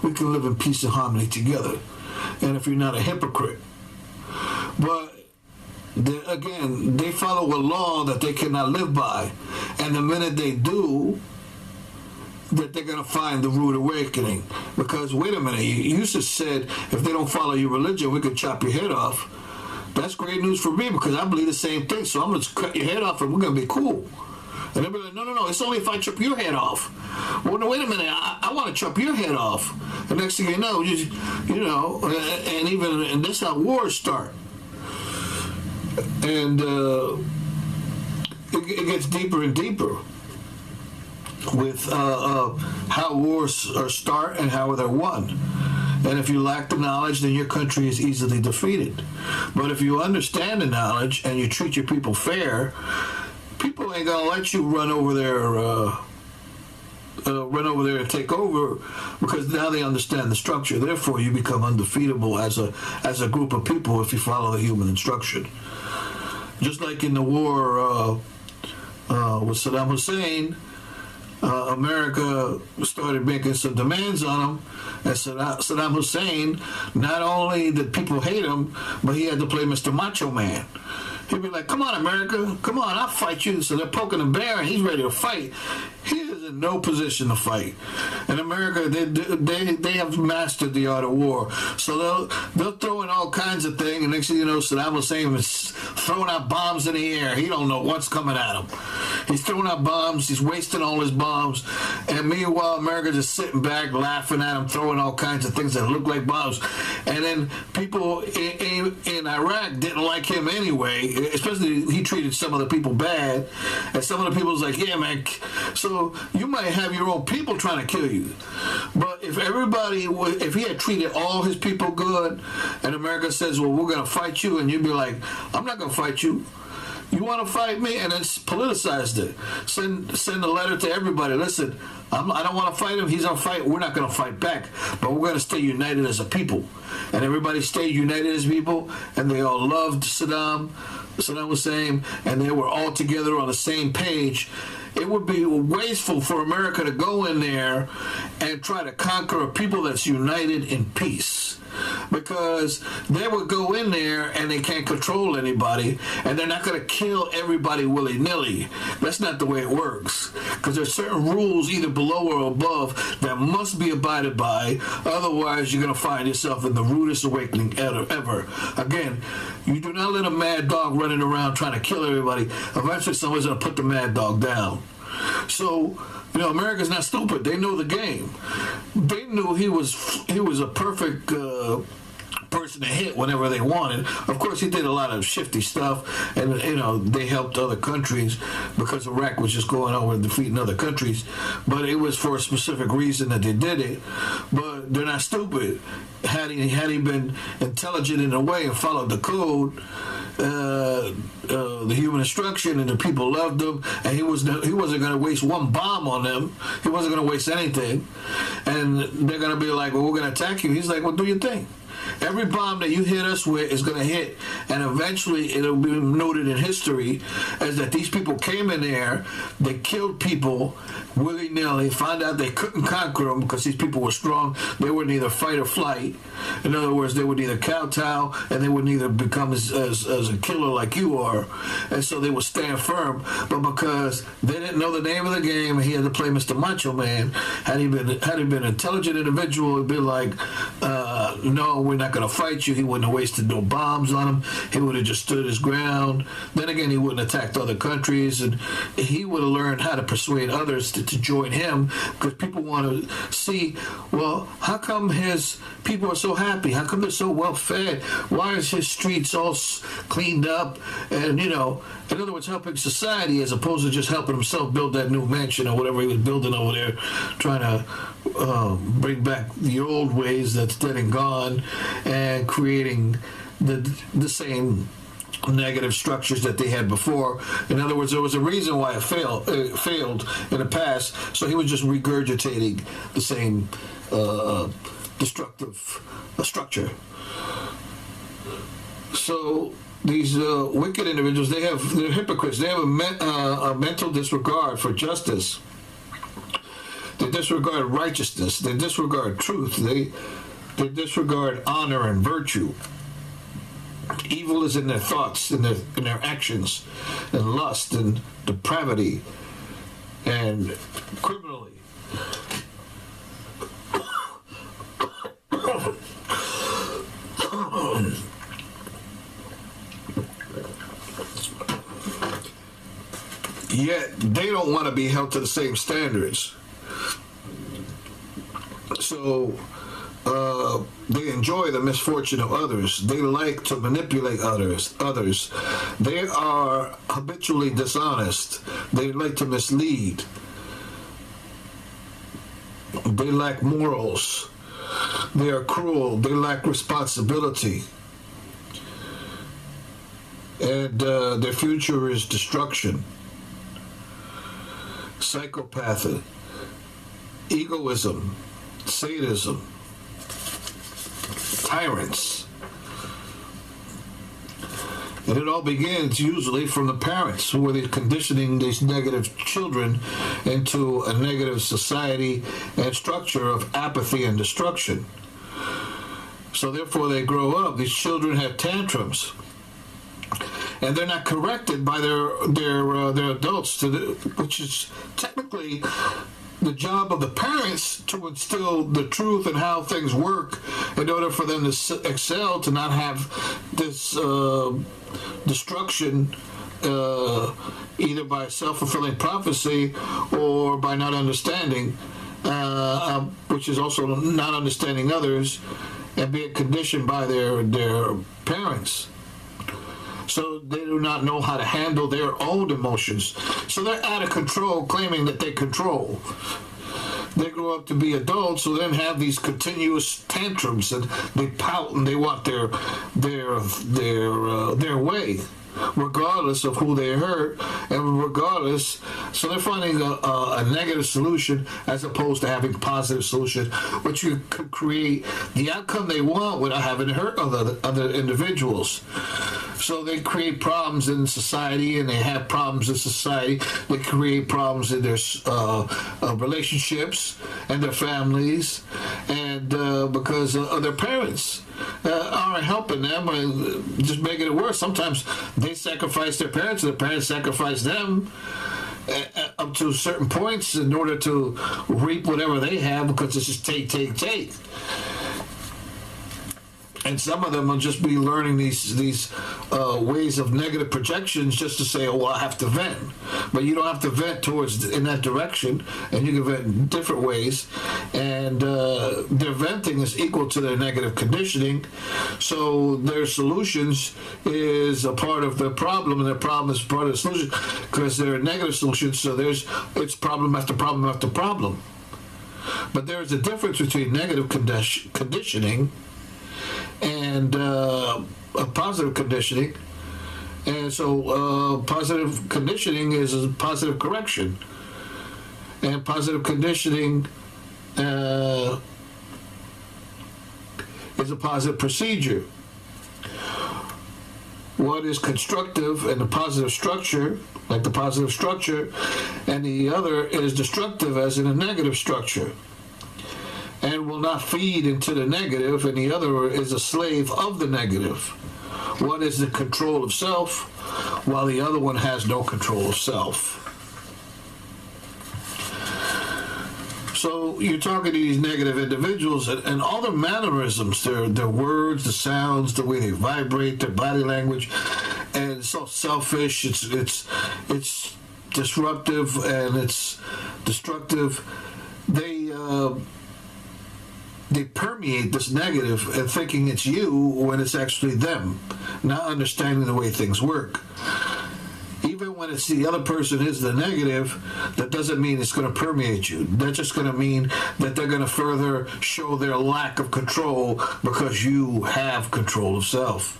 we can live in peace and harmony together. And if you're not a hypocrite. But again, they follow a law that they cannot live by. And the minute they do, that they're going to find the rude awakening. Because, wait a minute, you just said if they don't follow your religion, we could chop your head off. That's great news for me because I believe the same thing. So I'm going to cut your head off and we're going to be cool. And they'll be like, no, it's only if I chop your head off. Well, no, wait a minute, I want to chop your head off. The next thing you know, and that's how wars start. And it gets deeper and deeper with how wars start and how they're won. And if you lack the knowledge, then your country is easily defeated. But if you understand the knowledge and you treat your people fair, people ain't gonna let you run over there and take over, because now they understand the structure. Therefore, you become undefeatable as a group of people if you follow the human instruction. Just like in the war with Saddam Hussein, America started making some demands on him, and Saddam Hussein, not only did people hate him, but he had to play Mr. Macho Man. He'd be like, come on, America, come on, I'll fight you. So they're poking a bear, and he's ready to fight. He is in no position to fight. In America, they have mastered the art of war. So they'll throw in all kinds of things, and next thing you know, Saddam Hussein is throwing out bombs in the air. He don't know what's coming at him. He's throwing out bombs. He's wasting all his bombs. And meanwhile, America's just sitting back, laughing at him, throwing all kinds of things that look like bombs. And then people in Iraq didn't like him anyway, especially he treated some of the people bad. And some of the people was like, yeah, man, so you might have your own people trying to kill you. But if he had treated all his people good, and America says, well, we're going to fight you, and you'd be like, I'm not going to fight you. You want to fight me? And then politicized it. Send a letter to everybody. Listen, I don't want to fight him. He's going to fight. We're not going to fight back. But we're going to stay united as a people. And everybody stayed united as people. And they all loved Saddam Hussein. And they were all together on the same page. It would be wasteful for America to go in there and try to conquer a people that's united in peace. Because they would go in there and they can't control anybody, and they're not going to kill everybody willy-nilly. That's not the way it works. Because there's certain rules either below or above that must be abided by. Otherwise, you're going to find yourself in the rudest awakening ever. Again, you do not let a mad dog running around trying to kill everybody. Eventually, someone's going to put the mad dog down. So, America's not stupid. They know the game. They knew he was a perfect person to hit whenever they wanted. Of course, he did a lot of shifty stuff, and they helped other countries because Iraq was just going over and defeating other countries. But it was for a specific reason that they did it. But they're not stupid. Had he been intelligent in a way and followed the code, the human instruction, and the people loved him, and he wasn't going to waste one bomb on them. He wasn't going to waste anything. And they're going to be like, well, we're going to attack you. He's like, well, do your thing. Every bomb that you hit us with is going to hit, and eventually it'll be noted in history as that these people came in there, they killed people willy-nilly, found out they couldn't conquer them because these people were strong. They would neither fight or flight. In other words, they would neither kowtow, and they would neither become as a killer like you are. And so they would stand firm. But because they didn't know the name of the game, and he had to play Mr. Macho Man, had he been an intelligent individual, it'd be like, no, we're not going to fight you. He wouldn't have wasted no bombs on him. He would have just stood his ground. Then again, he wouldn't have attacked other countries, and he would have learned how to persuade others to join him, because people want to see, well, how come his people are so happy? How come they're so well fed? Why is his streets all cleaned up? And, in other words, helping society as opposed to just helping himself build that new mansion or whatever he was building over there, trying to bring back the old ways that's dead and gone, and creating the same negative structures that they had before. In other words, there was a reason why it failed in the past, so he was just regurgitating the same destructive structure. So these wicked individuals, they're hypocrites. They have a mental disregard for justice. They disregard righteousness. They disregard truth. They disregard honor and virtue. Evil is in their thoughts, in their actions, and lust and depravity and criminally. Yet they don't want to be held to the same standards. So they enjoy the misfortune of others. They like to manipulate others. They are habitually dishonest. They like to mislead. They lack morals. They are cruel. They lack responsibility. And their future is destruction. Psychopathy, egoism, sadism, tyrants. And it all begins usually from the parents who are conditioning these negative children into a negative society and structure of apathy and destruction. So therefore they grow up, these children have tantrums. And they're not corrected by their adults, which is technically the job of the parents to instill the truth and how things work in order for them to excel, to not have this destruction either by self-fulfilling prophecy or by not understanding, which is also not understanding others and being conditioned by their parents. So they do not know how to handle their own emotions. So they're out of control, claiming that they control. They grow up to be adults, who then have these continuous tantrums, and they pout and they want their way, regardless of who they hurt, and regardless. So they're finding a negative solution as opposed to having a positive solution, which you could create the outcome they want without having to hurt other individuals. So they create problems in society, and they have problems in society. They create problems in their relationships and their families, and because their parents aren't helping them, or just making it worse. Sometimes they sacrifice their parents, and the parents sacrifice them up to certain points in order to reap whatever they have, because it's just take. And some of them will just be learning these ways of negative projections just to say, oh, well, I have to vent. But you don't have to vent in that direction, and you can vent in different ways. And their venting is equal to their negative conditioning. So their solutions is a part of the problem, and their problem is part of the solution, because they're negative solutions. So it's problem after problem after problem. But there's a difference between negative conditioning and a positive conditioning. And so positive conditioning is a positive correction, and positive conditioning is a positive procedure. One is constructive and the positive structure, like the positive structure, and the other is destructive, as in a negative structure, and will not feed into the negative, and the other is a slave of the negative. One is the control of self, while the other one has no control of self. So you're talking to these negative individuals, and all their mannerisms, their words, the sounds, the way they vibrate, their body language, and it's so selfish, it's disruptive, and it's destructive. They permeate this negative and thinking it's you when it's actually them, not understanding the way things work. Even when it's the other person is the negative, that doesn't mean it's going to permeate you. That's just going to mean that they're going to further show their lack of control, because you have control of self.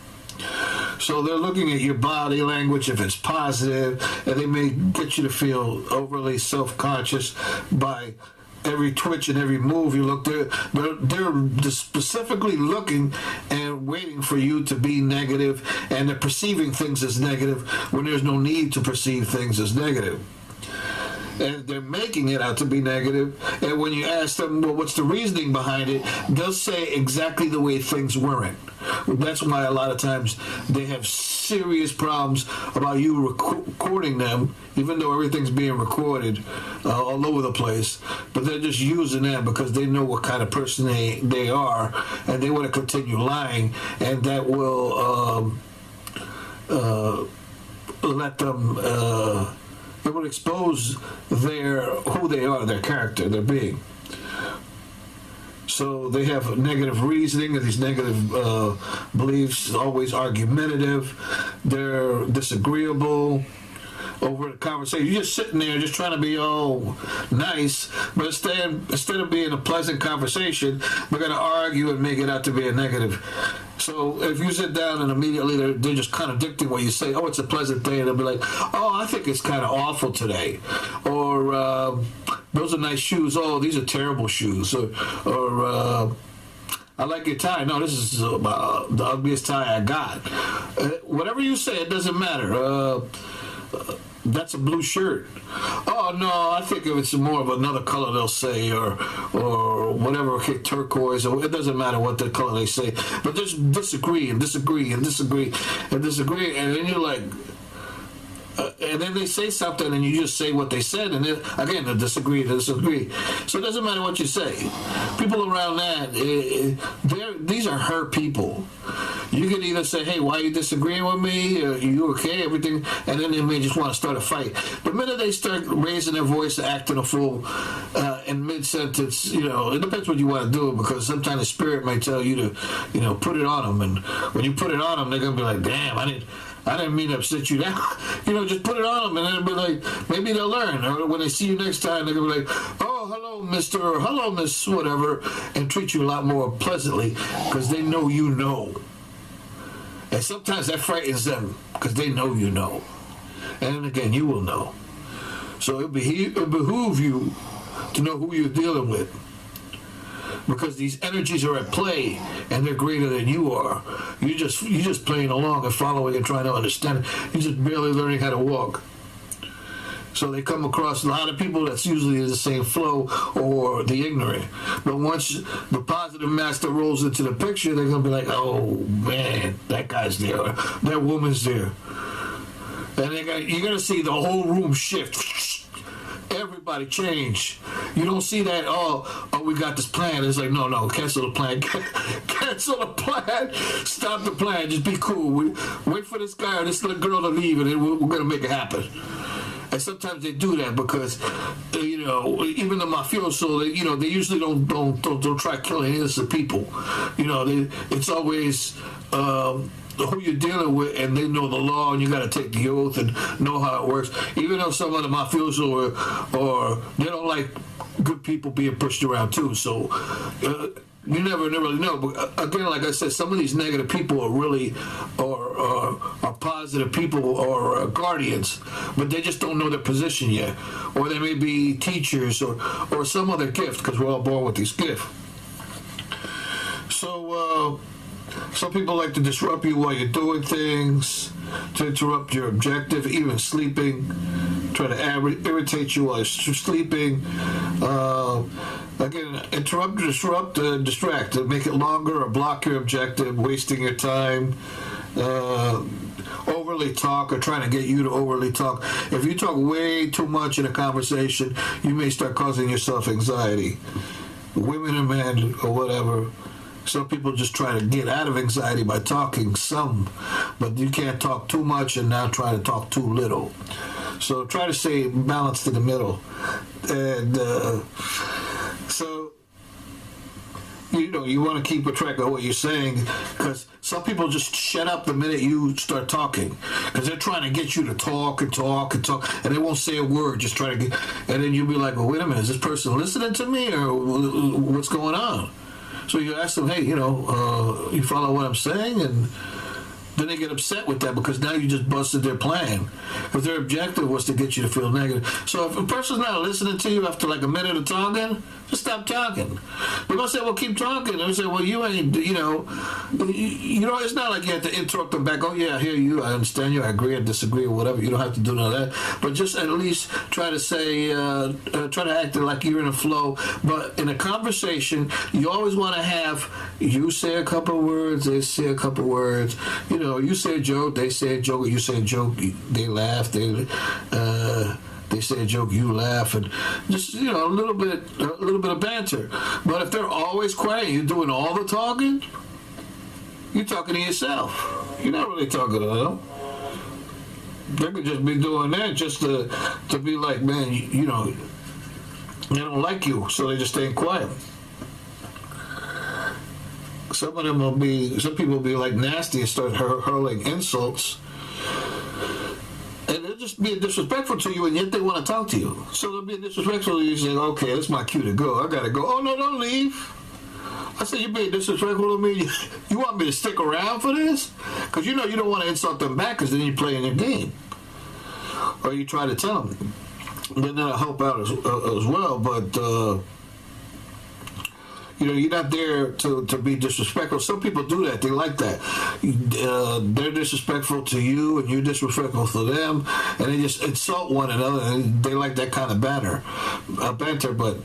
So they're looking at your body language, if it's positive, and they may get you to feel overly self-conscious by every twitch and every move you look. They're specifically looking and waiting for you to be negative, and they're perceiving things as negative when there's no need to perceive things as negative. and they're making it out to be negative. And when you ask them, well, what's the reasoning behind it, they'll say exactly the way things weren't. That's why a lot of times they have serious problems about you recording them, even though everything's being recorded all over the place. But they're just using them because they know what kind of person they are, and they want to continue lying, and that will let them. It will expose who they are, their character, their being. So they have negative reasoning and these negative beliefs, always argumentative. They're disagreeable over the conversation. You're just sitting there just trying to be all nice, but instead of being a pleasant conversation, we're going to argue and make it out to be a negative. So if you sit down and immediately they're just contradicting what you say, oh, it's a pleasant day, and they'll be like, oh, I think it's kind of awful today. Or those are nice shoes. Oh, these are terrible shoes. Or I like your tie. No, this is the ugliest tie I got. Whatever you say, it doesn't matter. That's a blue shirt. Oh no, I think if it's more of another color, they'll say, or whatever, okay, turquoise, or it doesn't matter what the color they say, but just disagree and disagree and disagree and disagree, and then you're like, and then they say something and you just say what they said, and then again they disagree. So it doesn't matter what you say. People around that, these are her people. You can either say, hey, why are you disagreeing with me? Are you okay? Everything. And then they may just want to start a fight. The minute they start raising their voice, acting a fool in mid-sentence, it depends what you want to do, because sometimes the spirit might tell you to, put it on them. And when you put it on them, they're going to be like, damn, I didn't mean to upset you down. Just put it on them, and then it'll be like, maybe they'll learn. Or when they see you next time, they're going to be like, oh, hello, Mr. or hello, Miss, whatever, and treat you a lot more pleasantly because they know you know. And sometimes that frightens them because they know you know. And then again, you will know. So it behoove you to know who you're dealing with, because these energies are at play and they're greater than you are. You're just playing along and following and trying to understand it. You're just barely learning how to walk. So they come across a lot of people that's usually the same flow or the ignorant. But once the positive master rolls into the picture, they're going to be like, oh, man, that guy's there. That woman's there. And you're going to see the whole room shift. Everybody change. You don't see that, oh, we got this plan. It's like, no, cancel the plan. Cancel the plan. Stop the plan. Just be cool. Wait for this guy or this little girl to leave, and then we're going to make it happen. And sometimes they do that because, even the mafioso, they usually don't try killing innocent people. It's always who you're dealing with, and they know the law, and you got to take the oath and know how it works. Even though some of the mafioso or they don't like good people being pushed around too. So you never really know. But again, like I said, some of these negative people are really are positive people or guardians, but they just don't know their position yet. Or they may be teachers or some other gift, because we're all born with these gifts. So some people like to disrupt you while you're doing things, to interrupt your objective, even sleeping, try to irritate you while you're sleeping. Again, interrupt, disrupt, distract, make it longer or block your objective, wasting your time. Overly talk or trying to get you to overly talk. If you talk way too much in a conversation, you may start causing yourself anxiety. Women or men or whatever. Some people just try to get out of anxiety by talking some, but you can't talk too much and now try to talk too little. So try to stay balanced in the middle. And so, you want to keep a track of what you're saying, because some people just shut up the minute you start talking, because they're trying to get you to talk and talk and talk, and they won't say a word, just try to get, and then you'll be like, well, wait a minute, is this person listening to me, or what's going on? So you ask them, hey, you follow what I'm saying, and Then they get upset with that because now you just busted their plan. Because their objective was to get you to feel negative. So if a person's not listening to you after like a minute of talking, just stop talking. They're going to say, well, keep talking. They're going to say, well, you ain't, it's not like you have to interrupt them back. Oh, yeah, I hear you. I understand you. I agree. I disagree or whatever. You don't have to do none of that. But just at least try to say, try to act like you're in a flow. But in a conversation, you always want to have, you say a couple of words, they say a couple of words. You say a joke, they say a joke, you say a joke, they laugh, they say a joke, you laugh, and just a little bit of banter. But if they're always quiet, you're doing all the talking, you're talking to yourself. You're not really talking to them. They could just be doing that just to be like, man, they don't like you, so they're just staying quiet. Some people will be like nasty and start hurling insults. And they'll just be disrespectful to you, and yet they want to talk to you. So they'll be disrespectful to you. You say, okay, that's my cue to go. I got to go. Oh, no, don't leave. I said, you're being disrespectful to me. You want me to stick around for this? Because you don't want to insult them back because then you're playing your game. Or you try to tell them. Then that'll help out as well. But, you're not there to be disrespectful. Some people do that. They like that. They're disrespectful to you, and you're disrespectful to them, and they just insult one another, and they like that kind of banter. But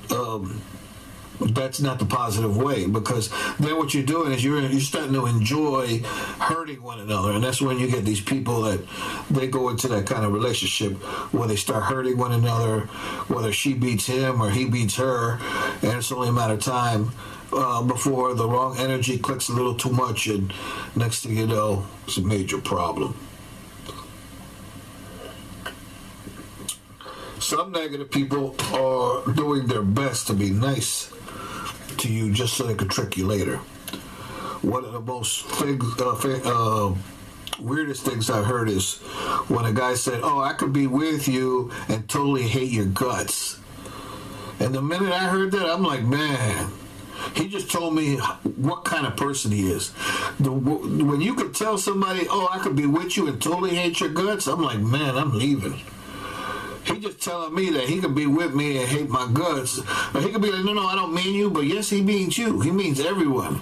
that's not the positive way, because then what you're doing is you're starting to enjoy hurting one another, and that's when you get these people that they go into that kind of relationship where they start hurting one another, whether she beats him or he beats her, and it's only a matter of time before the wrong energy clicks a little too much, and next thing you know, it's a major problem. Some negative people are doing their best to be nice to you just so they could trick you later. One of the most weirdest things I've heard is when a guy said, oh, I could be with you and totally hate your guts. And the minute I heard that, I'm like, man, he just told me what kind of person he is. When you could tell somebody, oh, I could be with you and totally hate your guts, I'm like, man, I'm leaving. He just telling me that he can be with me and hate my guts. But he could be like, no, I don't mean you. But yes, he means you. He means everyone.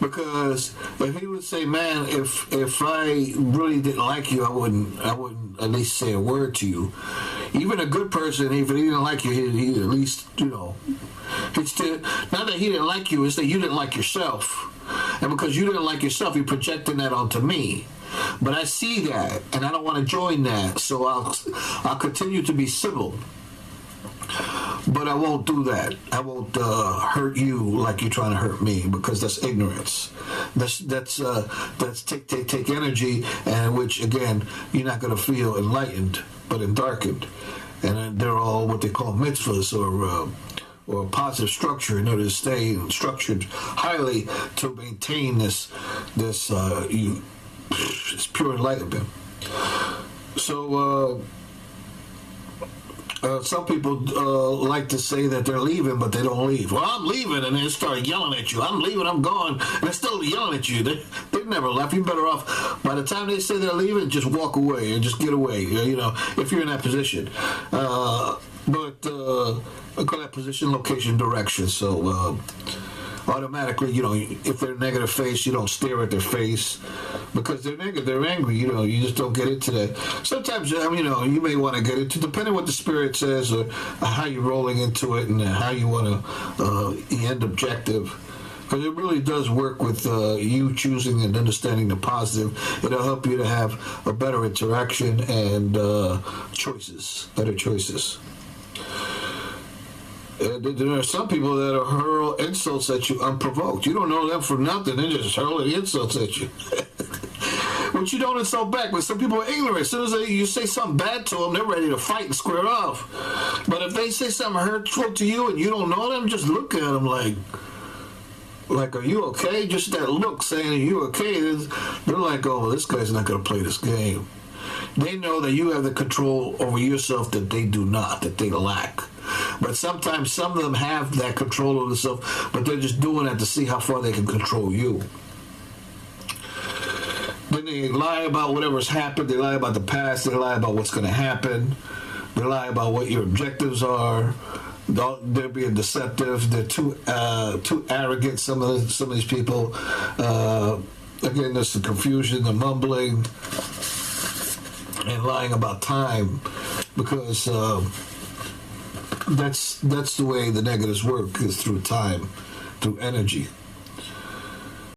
Because if he would say, man, if I really didn't like you, I wouldn't at least say a word to you. Even a good person, if he didn't like you, he'd at least, it's still, not that he didn't like you, it's that you didn't like yourself. And because you didn't like yourself, you're projecting that onto me. But I see that, and I don't want to join that, so I'll continue to be civil. But I won't do that. I won't hurt you like you're trying to hurt me, because that's ignorance. That's take energy, and which again you're not going to feel enlightened, but darkened. And they're all what they call mitzvahs or positive structure in order to stay structured highly to maintain this it's pure enlightenment. So some people like to say that they're leaving, but they don't leave. Well, I'm leaving, and they start yelling at you. I'm leaving, I'm gone. And they're still yelling at you. They've never left. You're better off, by the time they say they're leaving, just walk away and just get away, if you're in that position. I call that position, location, direction. So automatically, if they're negative face, you don't stare at their face because they're negative, they're angry. You just don't get into that. Sometimes, you may want to get into, depending on what the spirit says or how you're rolling into it and how you want to end objective. Because it really does work with you choosing and understanding the positive. It'll help you to have a better interaction and better choices. There are some people that hurl insults at you unprovoked. You don't know them for nothing. They're just hurling insults at you. Which you don't insult back. But some people are ignorant. As soon as you say something bad to them, they're ready to fight and square off. But if they say something hurtful to you and you don't know them, just look at them like, are you okay? Just that look saying, are you okay? They're like, oh, this guy's not going to play this game. They know that you have the control over yourself that they do not, that they lack. But sometimes some of them have that control over themselves, but they're just doing that to see how far they can control you. The they lie about whatever's happened. They lie about the past. They lie about what's going to happen. They lie about what your objectives are. They're being deceptive. They're too arrogant. Some of these people. Again, there's the confusion, the mumbling, and lying about time, because that's the way the negatives work, is through time, through energy.